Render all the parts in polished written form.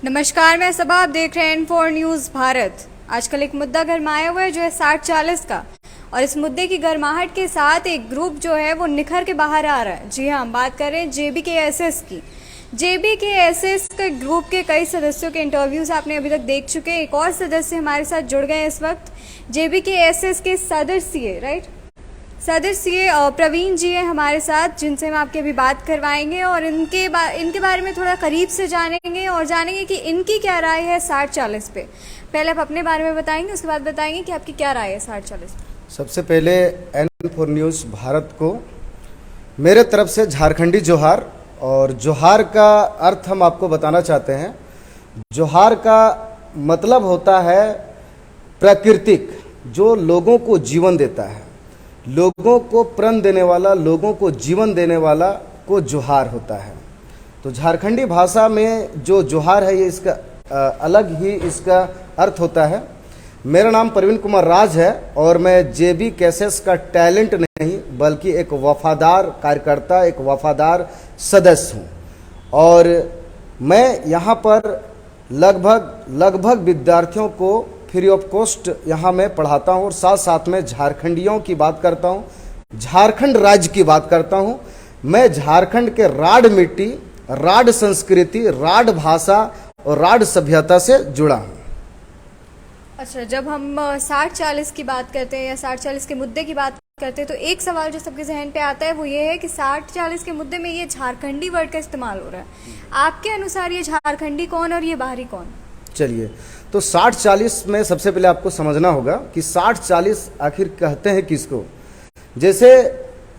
नमस्कार, मैं सबा, आप देख रहे हैं N4 न्यूज़ भारत। आजकल एक मुद्दा गरमाया हुआ है जो है 60-40 का, और इस मुद्दे की गर्माहट के साथ एक ग्रुप जो है वो निखर के बाहर आ रहा है। जी हाँ, हम बात कर रहे हैं JBKSS की। JBKSS के ग्रुप के कई सदस्यों के इंटरव्यूज आपने अभी तक देख चुके हैं। एक और सदस्य हमारे साथ जुड़ गए इस वक्त, JBKSS के सदर सीए प्रवीण जी हैं हमारे साथ, जिनसे हम आपकी अभी बात करवाएंगे और इनके बारे में थोड़ा करीब से जानेंगे और जानेंगे कि इनकी क्या राय है 60-40 पे। पहले आप अपने बारे में बताएंगे, उसके बाद बताएंगे कि आपकी क्या राय है 60-40 पे। सबसे पहले N4 न्यूज़ भारत को मेरे तरफ से झारखंडी जोहार। और जोहार का अर्थ हम आपको बताना चाहते हैं। जोहार का मतलब होता है प्राकृतिक, जो लोगों को जीवन देता है, लोगों को प्रण देने वाला, लोगों को जीवन देने वाला को जोहार होता है। तो झारखंडी भाषा में जो जोहार है, ये इसका अलग ही इसका अर्थ होता है। मेरा नाम प्रवीण कुमार राज है और मैं JBKSS का टैलेंट नहीं बल्कि एक वफादार कार्यकर्ता, एक वफादार सदस्य हूँ। और मैं यहाँ पर लगभग विद्यार्थियों को फ्री ऑफ कॉस्ट यहाँ मैं पढ़ाता हूँ और साथ साथ में झारखंडियों की बात करता हूँ, झारखंड राज्य की बात करता हूँ। मैं झारखंड के राड मिट्टी, राड संस्कृति, राड भाषा और राड सभ्यता से जुड़ा हूँ। अच्छा, जब हम 60-40 की बात करते हैं या 60-40 के मुद्दे की बात करते हैं तो एक सवाल जो सबके जहन पे आता है वो ये है कि 60-40 के मुद्दे में ये झारखंडी वर्ड का इस्तेमाल हो रहा है। आपके अनुसार ये झारखंडी कौन और ये बाहरी कौन? चलिए, तो 60-40 में सबसे पहले आपको समझना होगा कि 60-40 आखिर कहते हैं किसको। जैसे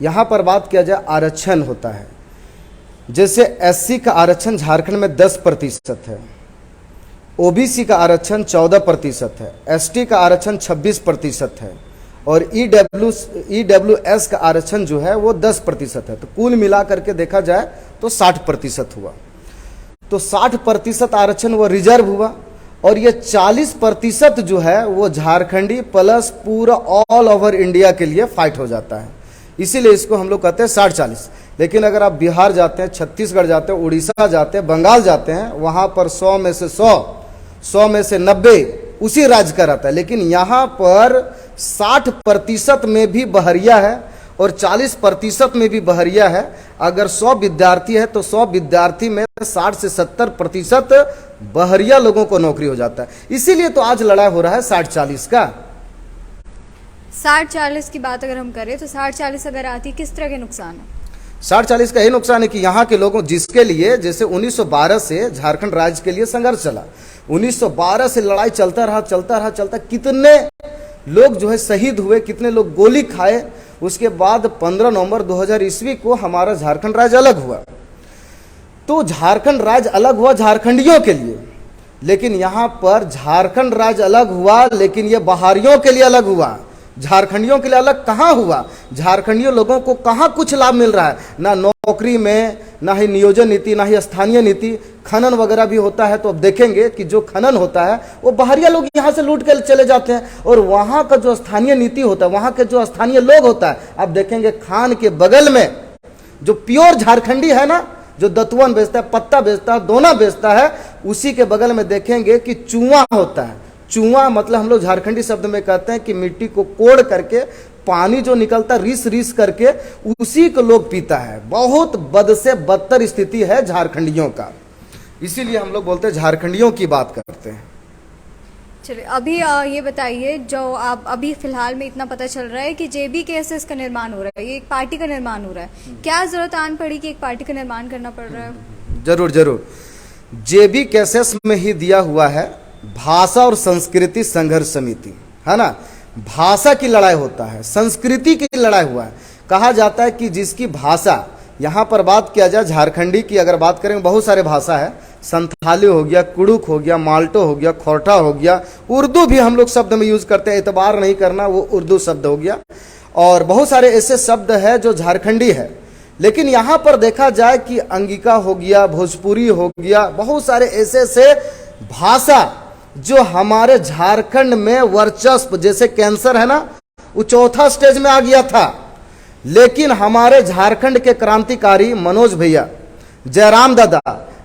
यहाँ पर बात किया जाए, आरक्षण होता है। जैसे SC का आरक्षण झारखंड में 10% है, OBC का आरक्षण 14% है, ST का आरक्षण 26% है और EWS का आरक्षण जो है वो 10% है। तो कुल मिला करके देखा जाए तो 60% हुआ। तो 60% आरक्षण वो रिजर्व हुआ और ये 40% जो है वो झारखंडी प्लस पूरा ऑल ओवर इंडिया के लिए फाइट हो जाता है। इसीलिए इसको हम लोग कहते हैं 60-40। लेकिन अगर आप बिहार जाते हैं, छत्तीसगढ़ जाते हैं, उड़ीसा जाते हैं, बंगाल जाते हैं, वहाँ पर 100 में से 100 में से 90 उसी राज्य का रहता है। लेकिन यहाँ पर 60% में भी बहरिया है और 40% में भी बहरिया है। अगर 100 विद्यार्थी है तो 100 विद्यार्थी में 60 से 70% बहरिया लोगों को नौकरी हो जाता है। इसीलिए तो आज लड़ाई हो रहा है 60-40 का। 60-40 की बात अगर हम करें तो 60-40 अगर आती, किस तरह के नुकसान है? 60-40 का ये नुकसान है कि यहाँ के लोगों, जिसके लिए जैसे 1912 से झारखंड राज्य के लिए संघर्ष चला, 1912 से लड़ाई चलता, कितने लोग जो है शहीद हुए, कितने लोग गोली खाए। उसके बाद 15 नवंबर 2000 ईस्वी को हमारा झारखंड राज्य अलग हुआ। तो झारखंड राज्य अलग हुआ झारखंडियों के लिए, लेकिन यहाँ पर झारखंड राज्य अलग हुआ लेकिन ये बाहरियों के लिए अलग हुआ। झारखंडियों के लिए अलग कहाँ हुआ? झारखंडियों लोगों को कहाँ कुछ लाभ मिल रहा है? ना नौकरी में, ना ही नियोजन नीति, ना ही स्थानीय नीति। खनन वगैरह भी होता है तो अब देखेंगे कि जो खनन होता है वो बाहरिया लोग यहाँ से लूट के चले जाते हैं और वहाँ का जो स्थानीय नीति होता है, वहाँ के जो स्थानीय लोग होता है, अब देखेंगे खान के बगल में जो प्योर झारखंडी है ना, जो दतवन बेचता है, पत्ता बेचता है, दोना बेचता है, उसी के बगल में देखेंगे कि चुआ होता है। चुआ मतलब हम लोग झारखंडी शब्द में कहते हैं कि मिट्टी को कोड़ करके पानी जो निकलता रीस करके उसी को लोग पीता है। बहुत बद से बदतर स्थिति है झारखंडियों का। इसीलिए हम लोग बोलते हैं झारखंडियों की बात करते हैं। चलिए, अभी ये बताइए, जो आप अभी फिलहाल में इतना पता चल रहा है कि JBKSS का निर्माण हो रहा है, ये एक पार्टी का निर्माण हो रहा है, क्या जरूरत आन पड़ी कि एक पार्टी का निर्माण करना पड़ रहा है? जरूर JBKSS में ही दिया हुआ है भाषा और संस्कृति संघर्ष समिति, है ना। भाषा की लड़ाई होता है, संस्कृति की लड़ाई हुआ है। कहा जाता है कि जिसकी भाषा, यहाँ पर बात किया जाए झारखंडी की अगर बात करें, बहुत सारे भाषा है, संथाली हो गया, कुड़ुक हो गया, माल्टो हो गया, खोरठा हो गया, उर्दू भी हम लोग शब्द में यूज करते हैं, एतबार नहीं करना, वो उर्दू शब्द हो गया। और बहुत सारे ऐसे शब्द है जो झारखंडी है। लेकिन यहाँ पर देखा जाए कि अंगिका हो गया, भोजपुरी हो गया, बहुत सारे ऐसे भाषा जो हमारे झारखंड में वर्चस्व, जैसे कैंसर है ना, वो 4था स्टेज में आ गया था। लेकिन हमारे झारखंड के क्रांतिकारी मनोज भैया, जयराम दादा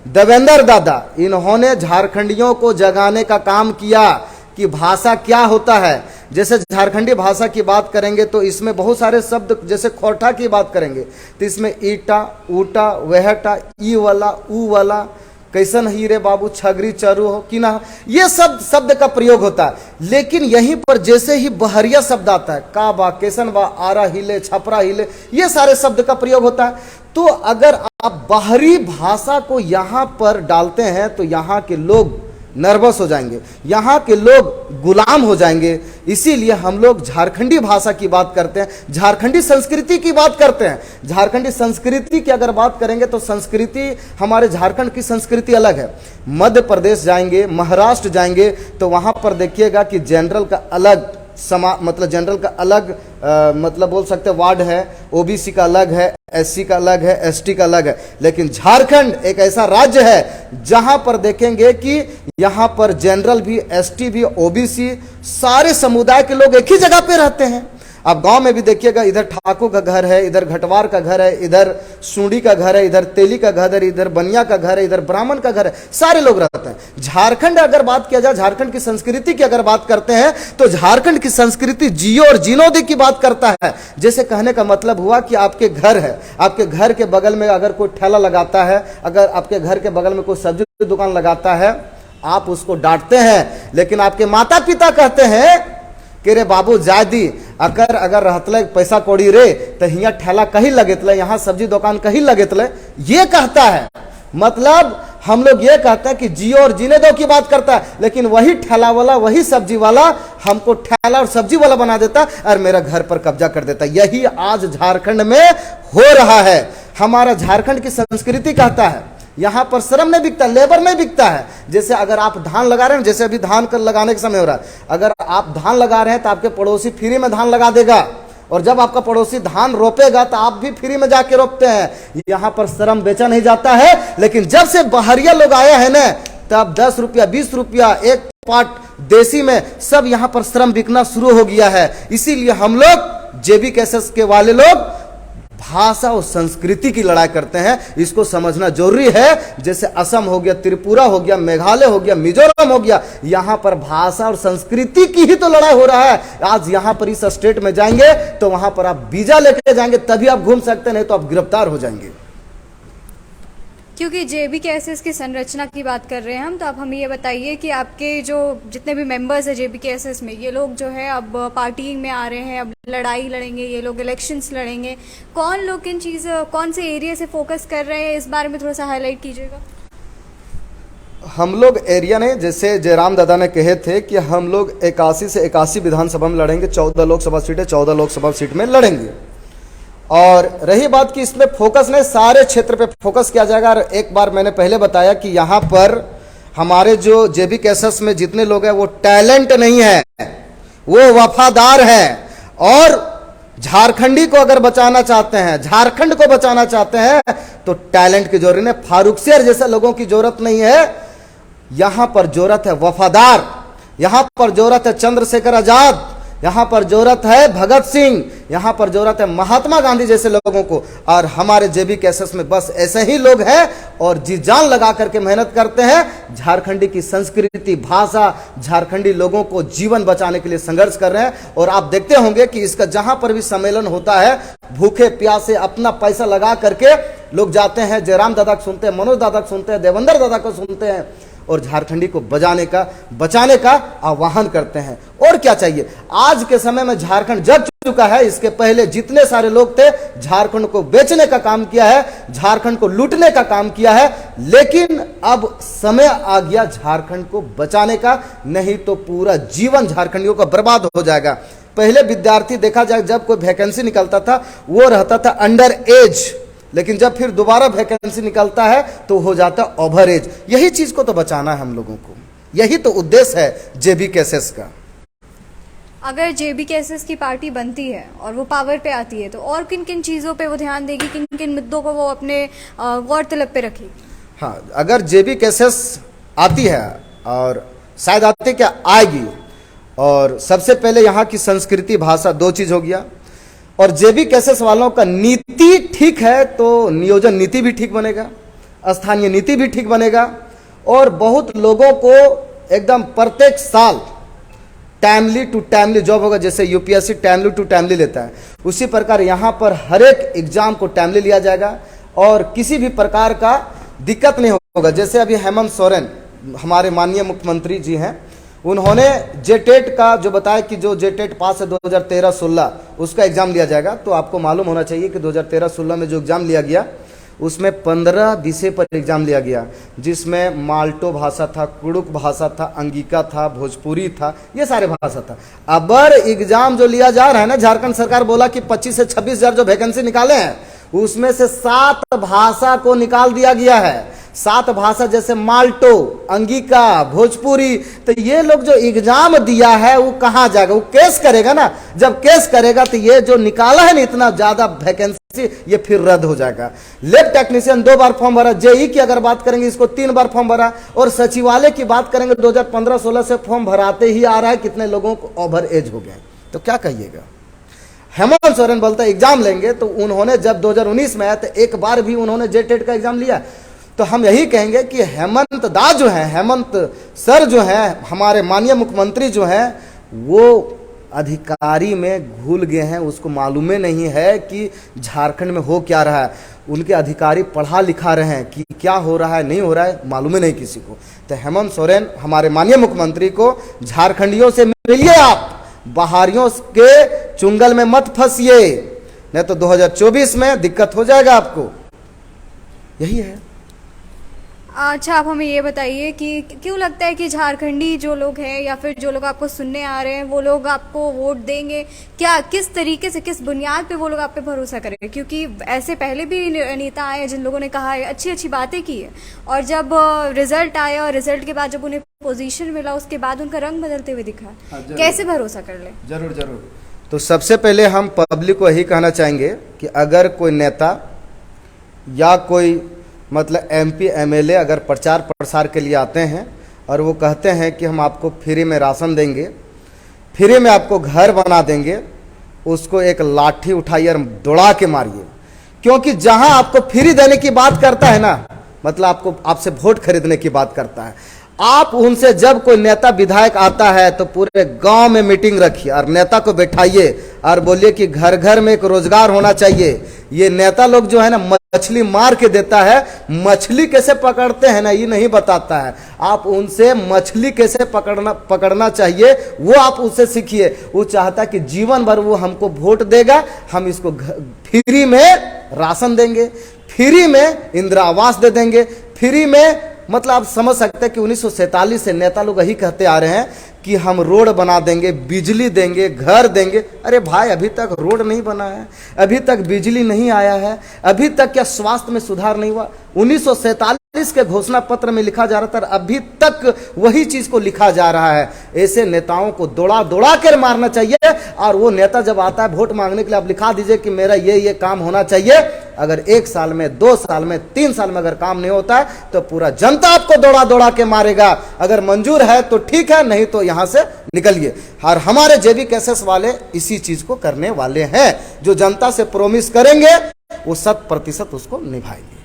देवेंद्र दादा, इन्होंने झारखंडियों को जगाने का काम किया कि भाषा क्या होता है। जैसे झारखंडी भाषा की बात करेंगे तो इसमें बहुत सारे शब्द, जैसे खोरठा की बात करेंगे तो इसमें ईटा, ऊटा, वहटा, ई वाला, ऊ वाला, कैसन हीरे बाबू, छगरी, चरू हो कि ना, ये सब शब्द का प्रयोग होता है। लेकिन यहीं पर जैसे ही बहरिया शब्द आता है, का बा, कैसन बा, आरा हिले, छपरा हिले, ये सारे शब्द का प्रयोग होता है। तो अगर आप बाहरी भाषा को यहां पर डालते हैं तो यहां के लोग नर्वस हो जाएंगे, यहाँ के लोग गुलाम हो जाएंगे। इसीलिए हम लोग झारखंडी भाषा की बात करते हैं, झारखंडी संस्कृति की बात करते हैं। झारखंडी संस्कृति की अगर बात करेंगे तो संस्कृति, हमारे झारखंड की संस्कृति अलग है। मध्य प्रदेश जाएंगे, महाराष्ट्र जाएंगे तो वहाँ पर देखिएगा कि जनरल का अलग मतलब जनरल का अलग मतलब बोल सकते हैं वार्ड है, ओबीसी का अलग है, एससी का अलग है, एसटी का अलग है। लेकिन झारखंड एक ऐसा राज्य है जहां पर देखेंगे कि यहां पर जनरल भी, एसटी भी, ओबीसी, सारे समुदाय के लोग एक ही जगह पे रहते हैं। आप गांव में भी देखिएगा, इधर ठाकुर का घर है, इधर घटवार का घर है, इधर सूडी का घर है, इधर तेली का घर है, इधर बनिया का घर है, इधर ब्राह्मण का घर है, सारे लोग रहते हैं। झारखंड अगर बात किया जाए, झारखंड की संस्कृति की अगर बात करते हैं तो झारखंड की संस्कृति जियो और जीनोदी की बात करता है। जैसे कहने का मतलब हुआ कि आपके घर है, आपके घर के बगल में अगर कोई ठेला लगाता है, अगर आपके घर के बगल में कोई सब्जी की दुकान लगाता है, आप उसको डांटते हैं, लेकिन आपके माता पिता कहते हैं कि रे बाबू जादी, अगर रहतले पैसा कौड़ी रे तो हियाँ ठेला कहीं लगेतले, यहाँ सब्जी दुकान कहीं लगेतले, ये कहता है। मतलब हम लोग ये कहते हैं कि जियो और जीने दो की बात करता है, लेकिन वही ठेला वाला, वही सब्जी वाला हमको ठेला और सब्जी वाला बना देता और मेरा घर पर कब्जा कर देता। यही आज झारखंड में हो रहा है। हमारा झारखंड की संस्कृति कहता है यहाँ पर श्रम नहीं बिकता, लेबर नहीं बिकता है। जैसे अगर आप धान लगा रहे हैं, जैसे अभी धान कर लगाने का समय हो रहा है, अगर आप धान लगा रहे हैं तो आपके पड़ोसी फ्री में धान लगा देगा, और जब आपका पड़ोसी धान रोपेगा तो आप भी फ्री में जाके रोपते हैं। यहाँ पर श्रम बेचा नहीं जाता है। लेकिन जब से बाहरिया लोग आए हैं ना, तब 10 रुपया, 20 रुपया एक पाट देसी में सब यहाँ पर श्रम बिकना शुरू हो गया है। इसीलिए हम लोग जेबी कैसेस के वाले लोग भाषा और संस्कृति की लड़ाई करते हैं। इसको समझना जरूरी है। जैसे असम हो गया, त्रिपुरा हो गया, मेघालय हो गया, मिजोरम हो गया, यहां पर भाषा और संस्कृति की ही तो लड़ाई हो रहा है। आज यहां पर इस स्टेट में जाएंगे तो वहां पर आप वीजा लेके जाएंगे तभी आप घूम सकते, नहीं तो आप गिरफ्तार हो जाएंगे। क्योंकि जेबी केसेस की संरचना की बात कर रहे हैं हम, तो आप हमें ये बताइए कि आपके जो जितने भी मेंबर्स हैं जेबी केसेस में, ये लोग जो है अब पार्टी में आ रहे हैं, अब लड़ाई लड़ेंगे, ये लोग इलेक्शंस लड़ेंगे। कौन लोग किन कौन से एरिया से फोकस कर रहे हैं, इस बारे में थोड़ा सा हाईलाइट कीजिएगा। हम लोग एरिया ने, जैसे जयराम दादा ने कहे थे कि हम लोग 81 से 81 विधानसभा में लड़ेंगे, 14 लोकसभा सीटें, 14 लोकसभा सीट में लड़ेंगे। और रही बात कि इसमें फोकस नहीं, सारे क्षेत्र पे फोकस किया जाएगा। और एक बार मैंने पहले बताया कि यहाँ पर हमारे जो जेबी कैसेस में जितने लोग हैं वो टैलेंट नहीं है, वो वफादार हैं। और झारखंडी को अगर बचाना चाहते हैं, झारखंड को बचाना चाहते हैं तो टैलेंट की जरूरत है, फारूक शेर जैसे लोगों की जरूरत नहीं है। यहां पर जरूरत है वफादार, यहां पर जरूरत है चंद्रशेखर आजाद, यहां पर जरूरत है भगत सिंह, यहां पर जरूरत है महात्मा गांधी जैसे लोगों को। और हमारे जेबी कैसेस में बस ऐसे ही लोग हैं और जी जान लगा करके मेहनत करते हैं। झारखंडी की संस्कृति, भाषा, झारखंडी लोगों को जीवन बचाने के लिए संघर्ष कर रहे हैं। और आप देखते होंगे कि इसका जहां पर भी सम्मेलन होता है, भूखे प्यासे अपना पैसा लगा करके लोग जाते हैं, जयराम दादा को सुनते हैं, मनोज दादा को सुनते हैं, देवेंद्र दादा को सुनते हैं और झारखंडी को बचाने का आह्वान करते हैं। और क्या चाहिए? आज के समय में झारखंड जग चुका है। इसके पहले जितने सारे लोग थे झारखंड को बेचने का काम किया है, झारखंड को लूटने का काम किया है। लेकिन अब समय आ गया झारखंड को बचाने का, नहीं तो पूरा जीवन झारखंडियों का बर्बाद हो जाएगा। पहले विद्यार्थी देखा जाए, जब कोई वैकेंसी निकलता था वो रहता था अंडर एज, लेकिन जब फिर दोबारा वैकेंसी निकलता है तो हो जाता है ओवर एज। यही चीज को तो बचाना है हम लोगों को, यही तो उद्देश्य है जेबी कैसेस का। अगर जेबी कैसेस की पार्टी बनती है और वो पावर पे आती है तो और किन किन चीज़ों पे वो ध्यान देगी, किन किन मुद्दों को वो अपने गौरतलब पे रखेगी? हाँ, अगर जेबी कैसेस आती है, और शायद आती क्या आएगी, और सबसे पहले यहाँ की संस्कृति, भाषा, दो चीज हो गया। और जेबी कैसेस वालों का नीति ठीक है तो नियोजन नीति भी ठीक बनेगा। स्थानीय नीति भी ठीक बनेगा और बहुत लोगों को एकदम प्रत्येक साल टाइमली टू टाइमली जॉब होगा। जैसे यूपीएससी टाइमली टू टाइमली लेता है, उसी प्रकार यहाँ पर हर एक एग्जाम को टाइमली लिया जाएगा और किसी भी प्रकार का दिक्कत नहीं होगा। जैसे अभी हेमंत सोरेन हमारे माननीय मुख्यमंत्री जी हैं, उन्होंने जेटेट का जो बताया कि जो जेटेट पास है 2013-16 उसका एग्जाम लिया जाएगा। तो आपको मालूम होना चाहिए कि 2013-16 में जो एग्जाम लिया गया उसमें 15 विषय पर एग्जाम लिया गया, जिसमें माल्टो भाषा था, कुड़ुक भाषा था, अंगिका था, भोजपुरी था, ये सारे भाषा था। अबर एग्जाम जो लिया जा रहा है ना, झारखंड सरकार बोला कि 25 से 26 हजार जो वैकेंसी निकाले हैं उसमें से 7 भाषा को निकाल दिया गया है। 7 भाषा जैसे माल्टो, अंगिका, भोजपुरी। तो ये लोग जो एग्जाम दिया है वो कहाँ जाएगा? वो केस करेगा ना। जब केस करेगा तो ये जो निकाला है ना इतना ज्यादा वैकेंसी, ये फिर रद्द हो जाएगा। लैब टेक्नीशियन 2 बार फॉर्म भरा, जेई की अगर बात करेंगे इसको 3 बार फॉर्म भरा, और सचिवालय की बात करेंगे 2015-16 से फॉर्म भराते ही आ रहा है, कितने लोगों को ओवर एज हो गए। तो क्या कहिएगा? हेमंत सोरेन बोलता है एग्जाम लेंगे, तो उन्होंने जब 2019 में आया तो एक बार भी उन्होंने जेटेट का एग्जाम लिया। तो हम यही कहेंगे कि हेमंत दा जो है, हेमंत सर जो है, हमारे माननीय मुख्यमंत्री जो हैं, वो अधिकारी में घुल गए हैं। उसको मालूम ही नहीं है कि झारखंड में हो क्या रहा है। उनके अधिकारी पढ़ा लिखा रहे हैं कि क्या हो रहा है नहीं हो रहा है, मालूम ही नहीं किसी को। तो हेमंत सोरेन हमारे माननीय मुख्यमंत्री को, झारखंडियों से मिलिए, आप बाहरियों के चुंगल में मत फंसिए, नहीं तो 2024 में दिक्कत हो जाएगा आपको। यही है। अच्छा, आप हमें ये बताइए कि क्यों लगता है कि झारखंडी जो लोग हैं या फिर जो लोग आपको सुनने आ रहे हैं वो लोग आपको वोट देंगे? क्या किस तरीके से, किस बुनियाद पे वो लोग आप पे भरोसा करेंगे? क्योंकि ऐसे पहले भी नेता आए हैं जिन लोगों ने कहा है, अच्छी अच्छी बातें की है, और जब रिजल्ट आया और रिजल्ट के बाद जब उन्हें पोजीशन मिला उसके बाद उनका रंग बदलते हुए दिखा। कैसे भरोसा कर ले? जरूर जरूर। तो सबसे पहले हम पब्लिक को यही कहना चाहेंगे कि अगर कोई नेता या कोई मतलब एमपी एमएलए अगर प्रचार प्रसार के लिए आते हैं और वो कहते हैं कि हम आपको फ्री में राशन देंगे, फ्री में आपको घर बना देंगे, उसको एक लाठी उठाइए और दौड़ा के मारिए। क्योंकि जहां आपको फ्री देने की बात करता है ना, मतलब आपको आपसे वोट खरीदने की बात करता है। आप उनसे जब कोई नेता विधायक आता है तो पूरे गांव में मीटिंग रखिए और नेता को बैठाइए और बोलिए कि घर घर में एक रोजगार होना चाहिए। ये नेता लोग जो है ना मछली मार के देता है, मछली कैसे पकड़ते हैं ना ये नहीं बताता है। आप उनसे मछली कैसे पकड़ना चाहिए वो आप उससे सीखिए। वो चाहता है कि जीवन भर वो हमको वोट देगा, हम इसको फ्री में राशन देंगे, फ्री में इंदिरा आवास दे देंगे, फ्री में, मतलब आप समझ सकते हैं कि 1947 से नेता लोग यही कहते आ रहे हैं कि हम रोड बना देंगे, बिजली देंगे, घर देंगे। अरे भाई, अभी तक रोड नहीं बना है, अभी तक बिजली नहीं आया है, अभी तक क्या स्वास्थ्य में सुधार नहीं हुआ। 1947 के घोषणा पत्र में लिखा जा रहा था, अभी तक वही चीज को लिखा जा रहा है। ऐसे नेताओं को दौड़ा दौड़ा कर मारना चाहिए। और वो नेता जब आता है वोट मांगने के लिए, आप लिखा दीजिए कि मेरा ये काम होना चाहिए। अगर 1 साल में, 2 साल में, 3 साल में अगर काम नहीं होता है तो पूरा जनता आपको दौड़ा दौड़ा के मारेगा। अगर मंजूर है तो ठीक है, नहीं तो यहां से निकलिए। और हमारे जेबी कैसेस वाले इसी चीज को करने वाले हैं। जो जनता से प्रॉमिस करेंगे वो 100% उसको निभाएंगे।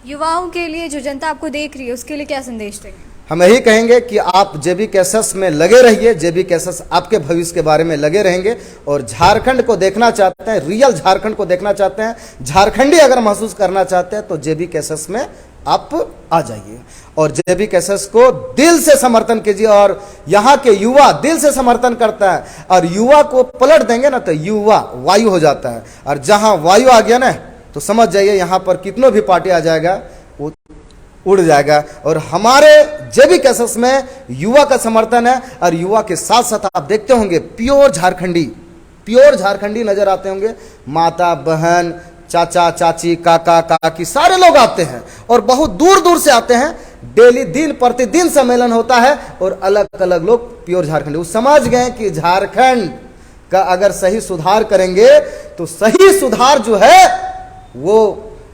युवाओं के लिए, जो जनता आपको देख रही है, उसके लिए क्या संदेश देंगे? हम यही कहेंगे कि आप जेबी कैसेस में लगे रहिए। जेबी कैसेस आपके भविष्य के बारे में लगे रहेंगे और झारखंड को देखना चाहते हैं, रियल झारखंड को देखना चाहते हैं, झारखंडी अगर महसूस करना चाहते हैं तो जेबी कैसेस में आप आ जाइए और जेबी कैसेस को दिल से समर्थन कीजिए। और यहाँ के युवा दिल से समर्थन करता है और युवा को पलट देंगे ना तो युवा वायु हो जाता है। और जहां वायु आ गया ना तो समझ जाइए यहाँ पर कितनों भी पार्टी आ जाएगा वो उड़ जाएगा। और हमारे जेबी कैसेस में युवा का समर्थन है और युवा के साथ साथ आप देखते होंगे प्योर झारखंडी नजर आते होंगे। माता बहन, चाचा चाची, काका काकी सारे लोग आते हैं और बहुत दूर दूर से आते हैं। डेली दिन प्रतिदिन सम्मेलन होता है और अलग अलग लोग प्योर झारखंडी वो समझ गए कि झारखंड का अगर सही सुधार करेंगे तो सही सुधार जो है वो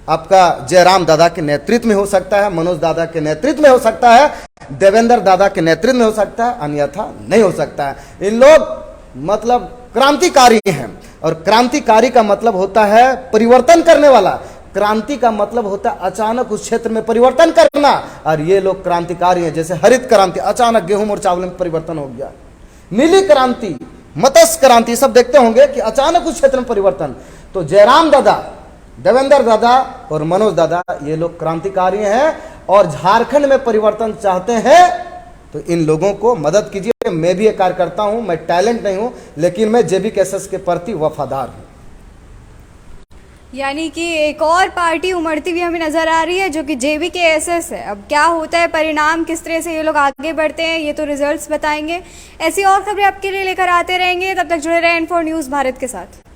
आपका जयराम दादा के नेतृत्व में हो सकता है, मनोज दादा के नेतृत्व में हो सकता है, देवेंद्र दादा के नेतृत्व में हो सकता है, अन्यथा नहीं हो सकता है। इन लोग मतलब क्रांतिकारी हैं और क्रांतिकारी का मतलब होता है परिवर्तन करने वाला। क्रांति का मतलब होता है अचानक उस क्षेत्र में परिवर्तन करना, और ये लोग क्रांतिकारी हैं। जैसे हरित क्रांति, अचानक गेहूं और चावल में परिवर्तन हो गया। नीली क्रांति, मत्स्य क्रांति, सब देखते होंगे कि अचानक उस क्षेत्र में परिवर्तन। तो जयराम दादा, देवेंद्र दादा और मनोज दादा, ये लोग क्रांतिकारी हैं और झारखंड में परिवर्तन चाहते हैं। तो इन लोगों को मदद कीजिए। मैं भी एक कार्यकर्ता हूं, मैं टैलेंट नहीं हूं, लेकिन मैं JBKSS के प्रति वफादार हूं। यानी कि एक और पार्टी उमड़ती हुई हमें नजर आ रही है जो कि JBKSS है। अब क्या होता है, परिणाम किस तरह से ये लोग आगे बढ़ते हैं, ये तो रिजल्ट्स बताएंगे। ऐसी और खबरें आपके लिए लेकर आते रहेंगे, तब तक जुड़े रहें N4 न्यूज़ भारत के साथ।